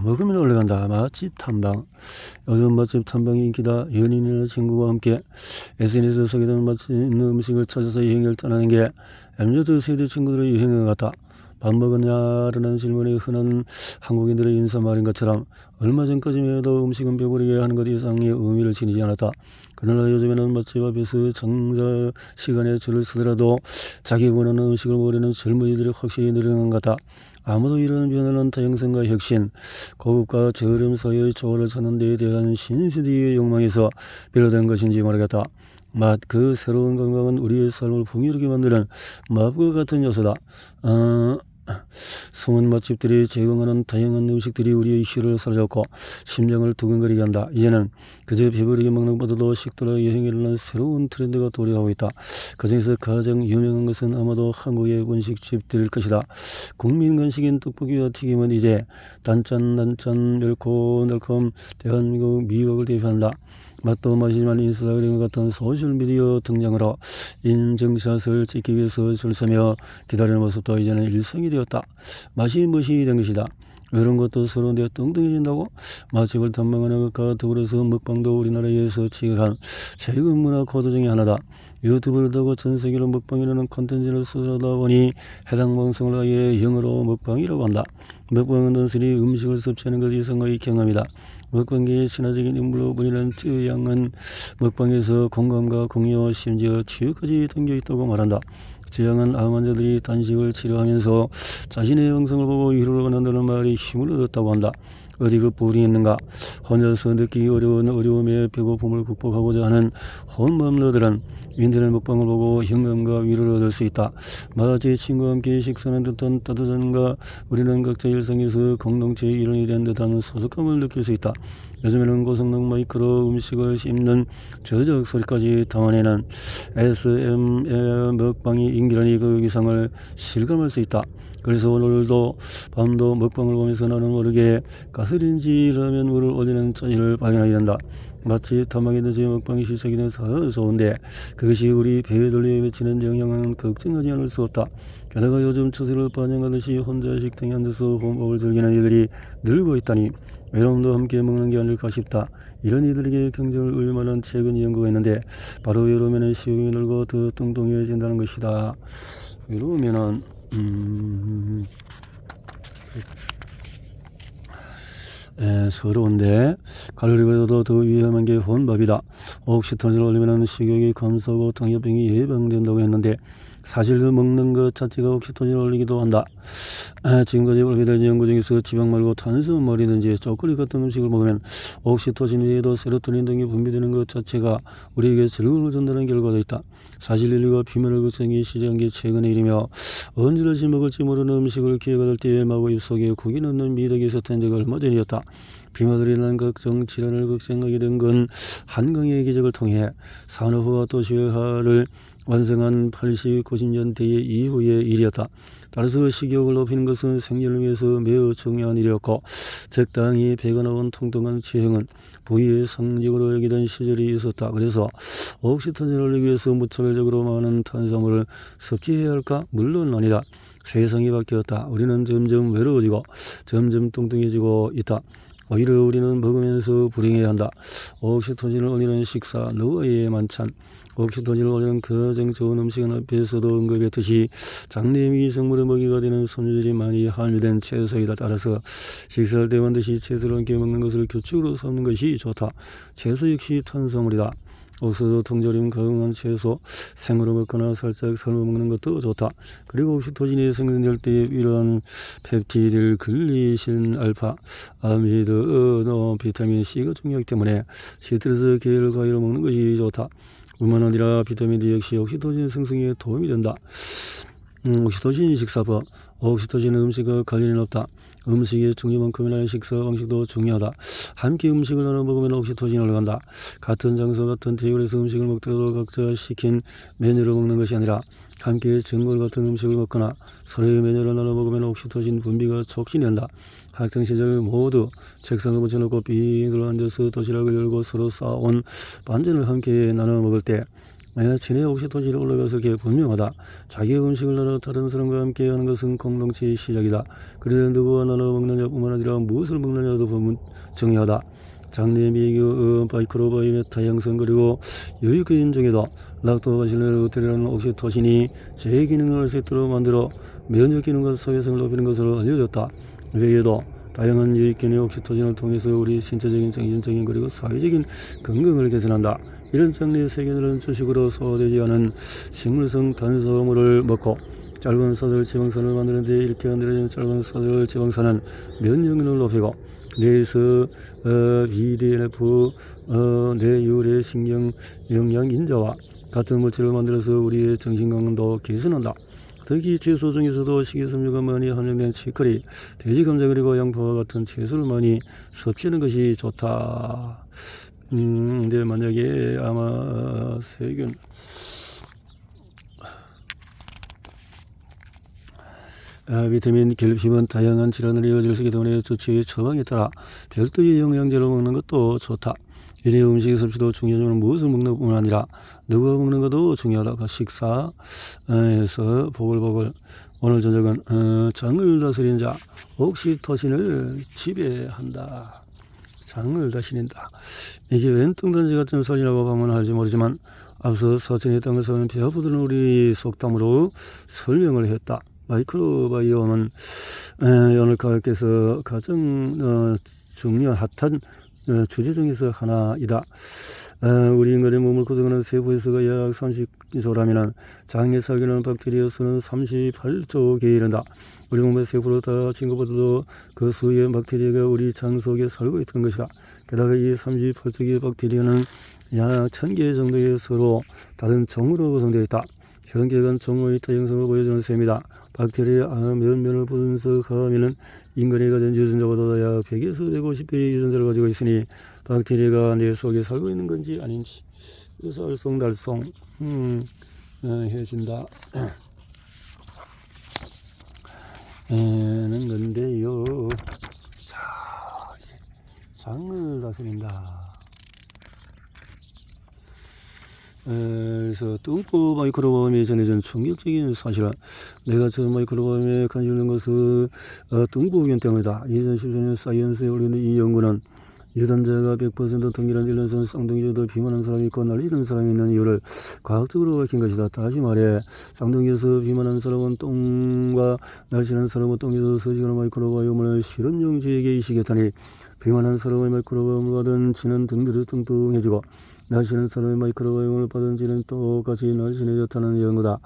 먹으면 올라간다. 맛집 탐방. 요즘 맛집 탐방이 인기다. 연인이나 친구와 함께 SNS 소개되는 맛있는 음식을 찾아서 여행을 떠나는 게 MZ 세대 친구들의 유행인 것 같다. 밥 먹었냐라는 질문이 흔한 한국인들의 인사말인 것처럼 얼마 전까지만 해도 음식은 배부르게 하는 것 이상의 의미를 지니지 않았다. 그러나 요즘에는 맛집 앞에서 장사 시간에 줄을 서더라도 자기 원하는 음식을 먹으려는 젊은이들이 확실히 늘어난 것 같다. 아무도 이런 변화는 다양성과 혁신, 고급과 저렴 사이의 조화를 찾는 데에 대한 신세대의 욕망에서 비롯된 것인지 모르겠다. 맛, 그 새로운 건강은 우리의 삶을 풍요롭게 만드는 맛과 같은 요소다. 숨은 맛집들이 제공하는 다양한 음식들이 우리의 혀를 사로잡고 심장을 두근거리게 한다. 이제는 그저 배부르게 먹는 것보다도 식도락 여행이라는 새로운 트렌드가 도래하고 있다. 그중에서 가장 유명한 것은 아마도 한국의 분식집들일 것이다. 국민 간식인 떡볶이와 튀김은 이제 단짠 멸콤 대한민국 미국을 대표한다. 맛도 맛이지만 인스타그램 같은 소셜미디어 등장으로 인증샷을 찍기 위해서 줄 서며 기다리는 모습도 이제는 일상이 되었다. 맛이 멋이 된 것이다. 이런 것도 서로인데 뚱뚱해진다고? 맛집을 탐방하는 것과 더불어서 먹방도 우리나라에서 지극한 최근 문화 코드 중에 하나다. 유튜브를 두고 전 세계로 먹방이라는 콘텐츠를 쏟아다 보니 해당 방송을 아예 영어로 먹방이라고 한다. 먹방은 단순히 음식을 섭취하는 것 이상의 경험이다. 먹방계의 신화적인 인물로 불리는 쯔양은 먹방에서 공감과 공유, 심지어 치유까지 담겨있다고 말한다. 쯔양은 암 환자들이 단식을 치료하면서 자신의 영상을 보고 위로를 얻는다는 말이 힘을 얻었다고 한다. 어디 그 불이 있는가? 혼자서 느끼기 어려운 어려움에 배고픔을 극복하고자 하는 혼맘러들은 인터넷 먹방을 보고 영감과 위로를 얻을 수 있다. 마치 친구와 함께 식사하는 듯한 따뜻함과 우리는 각자 일상에서 공동체의 일원이 된 듯한 소속감을 느낄 수 있다. 요즘에는 고성능 마이크로 음식을 씹는 저작 소리까지 담아내는 ASMR 먹방이 인기라니 그 이상을 실감할 수 있다. 그래서 오늘도 밤도 먹방을 보면서 나는 모르게 가스레인지 라면물을 올리는 자신을 발견하게 된다. 마치 탐방이든지 먹방이 시작이 돼서 좋은데 그것이 우리 배에 돌려 미치는 영향은 걱정하지 않을 수 없다. 게다가 요즘 추세를 반영하듯이 혼자 식당에 앉아서 홈밥을 즐기는 이들이 늘고 있다니 외로움도 함께 먹는 게 아닐까 싶다. 이런 이들에게 경쟁을 을만한 최근 연구가 있는데 바로 외로우면 식욕이 늘고 더 뚱뚱해진다는 것이다. 외로우면은 서러운데 칼로리보다도 더 위험한 게 혼밥이다. 옥시토신을 올리면 식욕이 감소하고 당뇨병이 예방된다고 했는데 사실 그 먹는 것 자체가 옥시토신을 올리기도 한다. 지금까지 발표된 연구 중에서 지방 말고 탄수화물이든지 초콜릿 같은 음식을 먹으면 옥시토신 외에도 세로토닌 등이 분비되는 것 자체가 우리에게 즐거움을 준다는 결과도 있다. 사실 인류가 비만을 걱정이 시작한 게 최근의 일이며 언제 다시 먹을지 모르는 음식을 기회가 될 때에 마구 입속에 국이 넣는 미덕이 있었던 적이 얼마 전이었다. 비만으로 인한 걱정, 질환을 걱정하게 된 건 한강의 기적을 통해 산업화와 도시화를 완성한 80, 90년대 이후의 일이었다. 따라서 식욕을 높이는 것은 생존을 위해서 매우 중요한 일이었고 적당히 배가 나온 통통한 체형은 부위의 상징으로 여기던 시절이 있었다. 그래서 옥시토신을 올리기 위해서 무차별적으로 많은 탄수화물을 섭취해야 할까? 물론 아니다. 세상이 바뀌었다. 우리는 점점 외로워지고 점점 뚱뚱해지고 있다. 오히려 우리는 먹으면서 불행해야 한다. 옥시토신을 올리는 식사, 노예의 만찬. 옥시토신을 올리는 가장 좋은 음식은 앞에서도 언급했듯이 장내 미생물의 먹이가 되는 섬유질이 많이 함유된 채소이다. 따라서 식사할 때 반드시 채소를 함께 먹는 것을 규칙으로 삼는 것이 좋다. 채소 역시 탄수화물이다. 옥수수, 통조림, 가공한 채소, 생으로 먹거나 살짝 삶아 먹는 것도 좋다. 그리고 옥시토신이 생성될 때 이러한 펩티딜, 글리신, 알파, 아미드, 비타민 C가 중요하기 때문에 시트러스 계열 과일을 먹는 것이 좋다. 뿐만 아니라 비타민 D 역시 옥시토신 생성에 도움이 된다. 옥시토신 식사법. 옥시토신은 음식과 관련이 없다. 음식의 종류만큼이나 식사 방식도 중요하다. 함께 음식을 나눠 먹으면 옥시토신이 올라간다. 같은 장소 같은 테이블에서 음식을 먹더라도 각자 시킨 메뉴를 먹는 것이 아니라 함께 전골 같은 음식을 먹거나 서로의 메뉴를 나눠 먹으면 옥시토신 분비가 촉진된다. 학창시절 모두 책상을 붙여놓고 빙 둘러 앉아서 도시락을 열고 서로 쌓아온 반찬을 함께 나눠 먹을 때 체내 옥시토신이 올라갔을 게 분명하다. 자기 음식을 나눠 다른 사람과 함께 하는 것은 공동체의 시작이다. 그래서 누구와 나눠 먹느냐뿐만 아니라 무엇을 먹느냐도 중요하다. 장내 미교 바이크로바이 메타 형성 그리고 유익인 중에도 락토바실레르테라는 옥시토신이 제 기능을 세트로 만들어 면역 기능과 사회성을 높이는 것으로 알려졌다. 외에도 다양한 유익균의 옥시토신을 통해서 우리 신체적인, 정신적인 그리고 사회적인 건강을 개선한다. 이런 장내 세균들은 주식으로 소화되지 않은 식물성 탄수화물을 먹고 짧은 사들 지방산을 만드는데 이렇게 만들어진 짧은 사들 지방산은 면역력을 높이고 뇌에서 BDNF 뇌유래 신경 영양 인자와 같은 물질을 만들어서 우리의 정신건강도 개선한다. 특히 채소 중에서도 식이섬유가 많이 함유된 치커리, 돼지 감자 그리고 양파와 같은 채소를 많이 섭취하는 것이 좋다. 근데 만약에 아마 세균 비타민 결핍은 다양한 질환을 이어질 수 있기 때문에 조치의 처방에 따라 별도의 영양제를 먹는 것도 좋다. 이제 음식의 섭취도 중요하지만 무엇을 먹는 것뿐만 아니라 누가 먹는 것도 중요하다. 그 식사에서 보글보글 오늘 저녁은 장을 다스리는 자 옥시토신을 지배한다. 장을 다스린다. 이게 웬 뚱딴지 같은 소리라고 방문할지 모르지만 앞서 서천에 했던 것은 배아프들은 우리 속담으로 설명을 했다. 마이크로바이옴은 오늘 가을께서 가장 중요한 핫한 주제 중에서 하나이다. 우리 인간의 몸을 구성하는 세포에서가 약 30조라면 장에 살기는 박테리아 수는 38조 개에 이른다. 우리 몸의 세포로 다친 것보다도 그 수의 박테리아가 우리 장 속에 살고 있던 것이다. 게다가 이 38조 개의 박테리아는 약 1000개 정도의 서로 다른 종으로 구성되어 있다. 현계간 종모이터 형성을 보여주는 셈이다. 박테리아 면면을 분석하면 인간이 가진 유전자보다 약 100에서 150배의 유전자를 가지고 있으니 박테리아가 내 속에 살고 있는 건지 아닌지 그래서 알쏭달쏭 해진다 는 건데요. 자, 이제 장을 다스린다. 그래서 뚱보 마이크로바이옴에 전해진 충격적인 사실은 내가 저 마이크로바이옴에 관심 있는 것은 뚱보균 때문이다. 2014년 사이언스에 올린 이 연구는 유전자가 100% 동일한 일련성 쌍둥이도 비만한 사람이 있고 날리는 사람이 있는 이유를 과학적으로 밝힌 것이다. 다시 말해 쌍둥이에서 비만한 사람은 똥과 날씬한 사람은 똥에서 서식하는 마이크로바이옴을 실험용지에게 이식했다니 비만한 사람의 마이크로바이옴을 받은 지는 등들이 뚱뚱해지고 날씬한 사람의 마이크로바이옴을 받은 지는 똑같이 날씬해졌다는 연구다.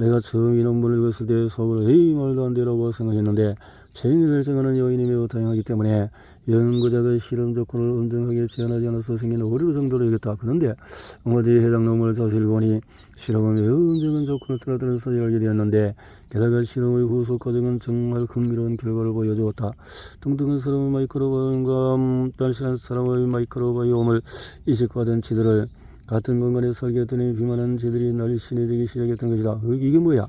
내가 처음 이 논문을 읽었을 때 속으로 에이 말도 안 되라고 생각했는데 체형을 정하는 요인이 매우 다양하기 때문에 연구자가 실험 조건을 엄정하게 제한하지 않아서 생긴 오류 정도로 이겼다. 그런데 어디 해당 논문을 자세히 보니 실험은 매우 엄정한 조건을 따라다는 사실을 알게 되었는데 게다가 실험의 후속 과정은 정말 흥미로운 결과를 보여주었다. 뚱뚱한 사람의 마이크로바이옴과 날씬한 사람의 마이크로바이옴을 이식받은 지들을 같은 공간에 살게 했더니 비만한 쥐들이 날씬해지기 시작했던 것이다. 이게 뭐야?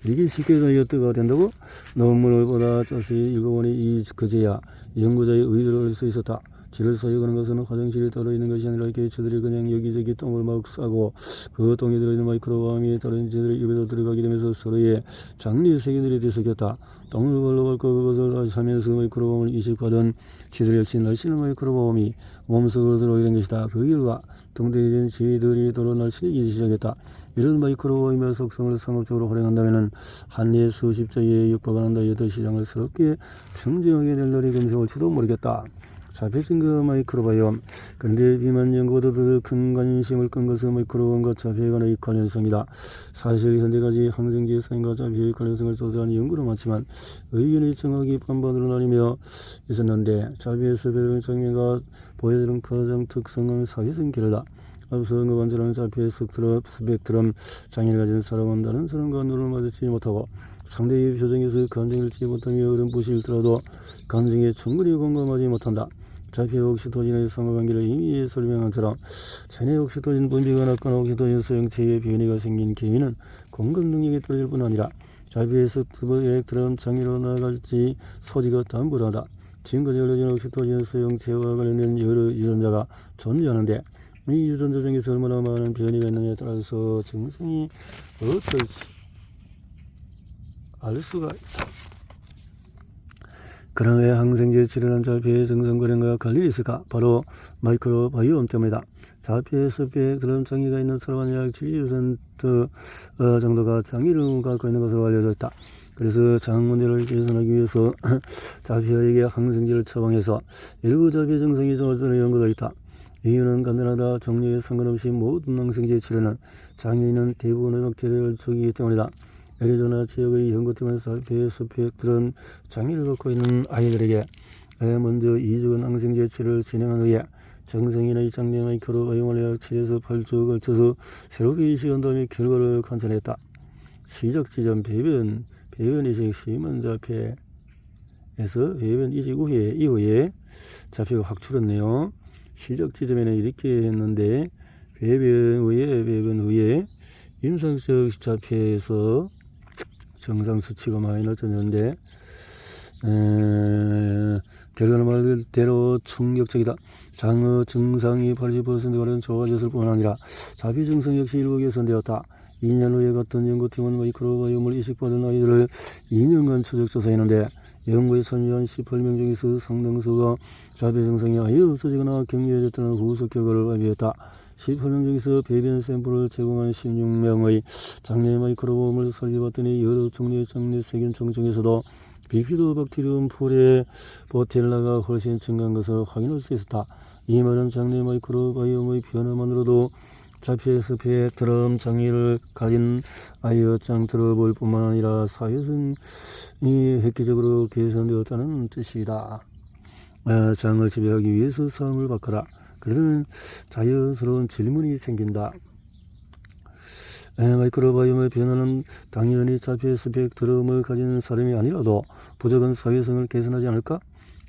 이게 쉽게 다이어트가 된다고? 논문을 보다 자세히 읽어보니 그제야 연구자의 의도를 알 수 있었다. 쥐를 사육하는 것은 화장실에 따로 있는 것이 아니라 이렇게 쥐들이 그냥 여기저기 똥을 막 싸고 그 똥에 들어있는 마이크로바이옴이 다른 쥐들의 입에도 들어가게 되면서 서로의 장내 세균들이 뒤섞였다. 똥을 발로 밟고 그것을 하면서 마이크로바이옴을 이식하던 쥐들 역시 날씬한 마이크로바이옴이 몸속으로 들어오게 된 것이다. 그 결과 뚱뚱해진 쥐들이 도로 날씬해지기 시작했다. 이런 마이크로바이옴의 속성을 상업적으로 활용한다면 한 해 수십조에 육박하는 다이어트 시장을 새롭게 평정하게 될 날이 금세 올지도 모르겠다. 자폐증 그 마이크로바이옴. 그런데 비만 연구보다 더 큰 관심을 끈 것은 마이크로바이옴과 자폐에 관한 관련성이다. 사실 현재까지 항생제 사용과 자폐의 관련성을 조사한 연구는 많지만 의견이 정확히 반반으로 나뉘며 있었는데 자폐에서 배우는 장면과 보여주는 가장 특성은 사회성 결여다. 앞서 언급한 처럼 자폐의 스펙트럼 장애를 가진 사람은 다른 사람과 눈을 마주치지 못하고 상대의 표정에서 감정을 읽지 못하며 어렴풋이더라도 감정에 충분히 공감하지 못한다. 자폐 옥시토신의 상호관계를 이미 설명한 처럼 체내 옥시토신 분비가 낮거나 옥시토신 소형체의 변이가 생긴 개인은 공감 능력이 떨어질 뿐 아니라 자폐의 스펙트럼 장애로 나아갈지 소지가 담불하다. 지금까지 알려진 옥시토신 소형체와 관련된 여러 유전자가 존재하는데 이 유전자정에서 얼마나 많은 변이가 있느냐에 따라서 증상이 어떨지 알 수가 있다. 그럼 왜 항생제 치료는 자폐의 증상 관련과 관련이 있을까? 바로 마이크로바이옴 때문이다. 자폐, 습폐, 드럼 장애가 있는 사람은 약 70% 정도가 장애를 갖고 있는 것으로 알려져 있다. 그래서 장 문제를 개선하기 위해서 자폐아에게 항생제를 처방해서 일부 자폐 증상이 좋아지는 연구가 있다. 이유는 간단하다. 종류에 상관없이 모든 항생제 치료는 장애에 있는 대부분의 박테리아를 죽이기 때문이다. 애리조나 지역의 연구팀은 자폐, 습폐, 드럼 장애를 갖고 있는 아이들에게 먼저 2주간 항생제 치료를 진행한 후에 정상인의 장내 마이크로바이옴을 약 7에서 8주 걸쳐서 새롭게 이식한 다음에 결과를 관찰했다. 시작 지점 배변 이식 심한 자폐에서 배변 이식 이후에 자폐가 확 줄었네요. 시작 지점에는 이렇게 했는데 배변 후에 임상적 자폐에서 정상 수치가 많이 낮아졌는데 결과는 말대로 충격적이다. 장어 증상이 80%가량 좋아졌을 뿐 아니라 자폐 증상 역시 일부 개선되었다. 2년 후에 같은 연구팀은 마이크로바이옴을 이식받은 아이들을 2년간 추적 조사했는데 연구에 참여한 18명 중에서 상당수가 자폐 증상이 아예 없어지거나 격리해졌다는 후속 결과를 발표했다. 18명 중에서 배변 샘플을 제공한 16명의 장내 마이크로바이옴을 살펴봤더니 여러 종류의 장내 세균총 중에서도 비피도박테리움 프레보텔라가 훨씬 증가한 것을 확인할 수 있었다. 이 말은 장내 마이크로바이옴의 변화만으로도 자폐, 습폐, 드럼 장애를 가진 아이의 장 트러블 뿐만 아니라 사회성이 획기적으로 개선되었다는 뜻이다. 장을 지배하기 위해서 싸움을 바꿔라. 그러면 자연스러운 질문이 생긴다. 마이크로바이옴의 변화는 당연히 자폐, 습폐, 드럼을 가진 사람이 아니라도 부족한 사회성을 개선하지 않을까?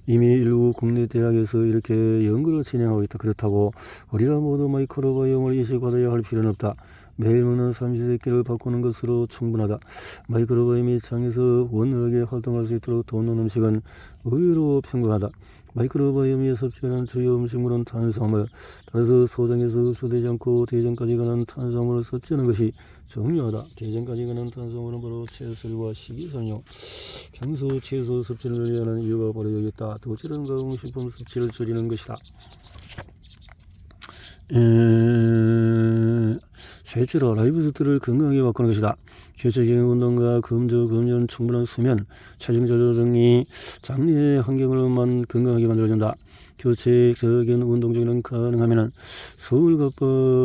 이미 일부 국내 대학에서 이렇게 연구를 진행하고 있다. 그렇다고 우리가 모두 마이크로바이옴을 이식받아야 할 필요는 없다. 매일 먹는 삼시세끼를 바꾸는 것으로 충분하다. 마이크로바이옴이 장에서 원활하게 활동할 수 있도록 돕는 음식은 의외로 평범하다. 마이크로바이옴이 섭취하는 주요 음식물은 탄수화물, 따라서 소장에서 흡수되지 않고 대장까지 가는 탄수화물을 섭취하는 것이 중요하다. 대장까지 가는 탄수화물은 바로 채소와 식이섬유, 평소 채소 섭취를 늘려하는 이유가 바로 여기 있다. 도치는 가공식품 섭취를 줄이는 것이다. 셋째로 라이프스타일을 건강하게 바꾸는 것이다. 규칙적인 운동과 금연, 충분한 수면, 체중 조절 등이 장내 환경으로만 건강하게 만들어준다. 규칙적인 운동 중에는 가능하면 숨을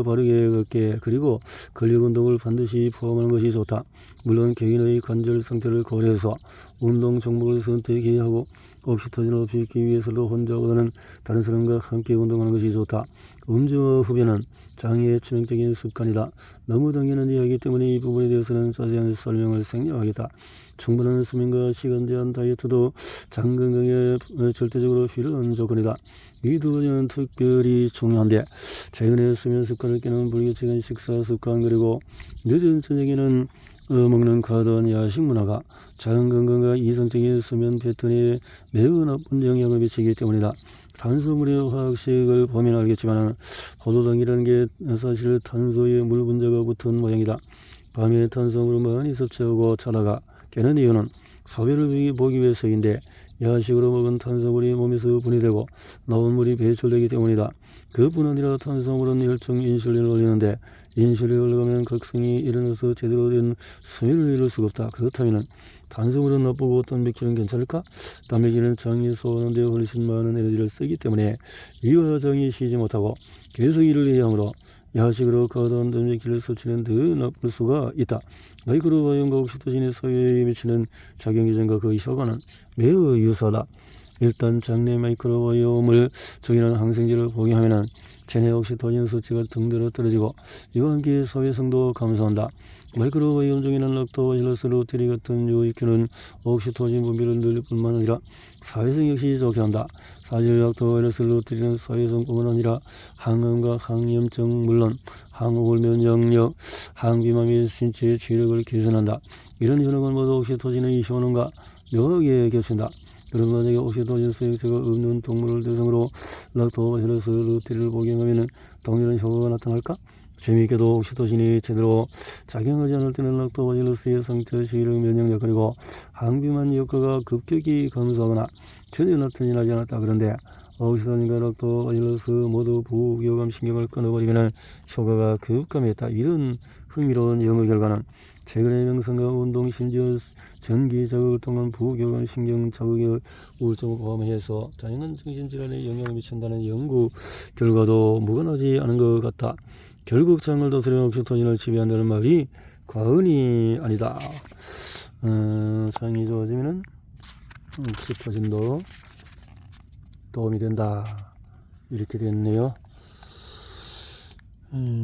바르게 걷게, 그리고 근력 운동을 반드시 포함하는 것이 좋다. 물론 개인의 관절 상태를 고려해서 운동 종목을 선택해야 하고 옥시토진을 높이기 위해서도 혼자보다는 다른 사람과 함께 운동하는 것이 좋다. 음주와 흡연은 장애의 치명적인 습관이다. 너무 당연한 이야기 때문에 이 부분에 대해서는 자세한 설명을 생략하겠다. 충분한 수면과 시간 제한 다이어트도 장 건강에 절대적으로 필요한 조건이다. 이 두 가지는 특별히 중요한데 최근에 수면 습관을 깨는 불규칙한 식사 습관, 그리고 늦은 저녁에는 먹는 과도한 야식 문화가 장 건강과 이성적인 수면 패턴에 매우 나쁜 영향을 미치기 때문이다. 탄수화물의 화학식을 보면 알겠지만 포도당이라는 게 사실 탄소에 물 분자가 붙은 모양이다. 밤에 탄수화물을 많이 섭취하고 자다가 깨는 이유는 소변을 보기 위해서인데 야식으로 먹은 탄수화물이 몸에서 분해되고 나온 물이 배출되기 때문이다. 그뿐 아니라 탄수화물은 혈중 인슐린을 올리는데 인슐린이 올라가면 각성이 일어나서 제대로 된 수면을 이룰 수가 없다. 그렇다면 탄수화물은 나쁘고 단백질은 괜찮을까? 단백질은 장이 소화하는 데 훨씬 많은 에너지를 쓰기 때문에 이와 장이 쉬지 못하고 계속 일을 해야 하므로 야식으로 과다한 단백질을 섭취는 더 나쁠 수가 있다. 마이크로바이옴과 옥시토신이 사회에 미치는 작용기전과 그 효과는 매우 유사하다. 일단 장내 마이크로바이옴을 적이는 항생제를 복용하면 체내 옥시토신 수치가 등대로 떨어지고 이와 함께 사회성도 감소한다. 마이크로바이옴 중에는 락토바실러스 루테리 같은 유익균은 옥시토신 분비를 늘릴 뿐만 아니라 사회성 역시 좋게 한다. 사실 락토바실러스 루테리는 사회성뿐만 아니라 항암과 항염증, 물론 항우울 면역력, 항비만 및 신체의 체력을 개선한다. 이런 효능은 모두 옥시토신의 효능과 묘하게 겹친다. 그런 만약에 옥시토신 수용체가 없는 동물을 대상으로 락토바실러스 루티를 복용하면 동일한 효과가 나타날까? 재미있게도 옥시토신이 제대로 작용하지 않을 때는 락토바실러스의 상처 시력 면역 역할이고 항비만 효과가 급격히 감소하거나 전혀 나타나지 않았다. 그런데 옥시토신과 락토바실러스 모두 부교감 신경을 끊어버리면 효과가 급감했다. 이런 흥미로운 연구 결과는 최근의 명상과 운동 심지어 전기 자극을 통한 부교감 신경 자극의 우울증을 포함해서 다양한 정신질환에 영향을 미친다는 연구 결과도 무관하지 않은 것 같다. 결국 장을 다스리는 옥시토신을 지배한다는 말이 과언이 아니다. 장이 좋아지면은 옥시토신도 도움이 된다. 이렇게 됐네요.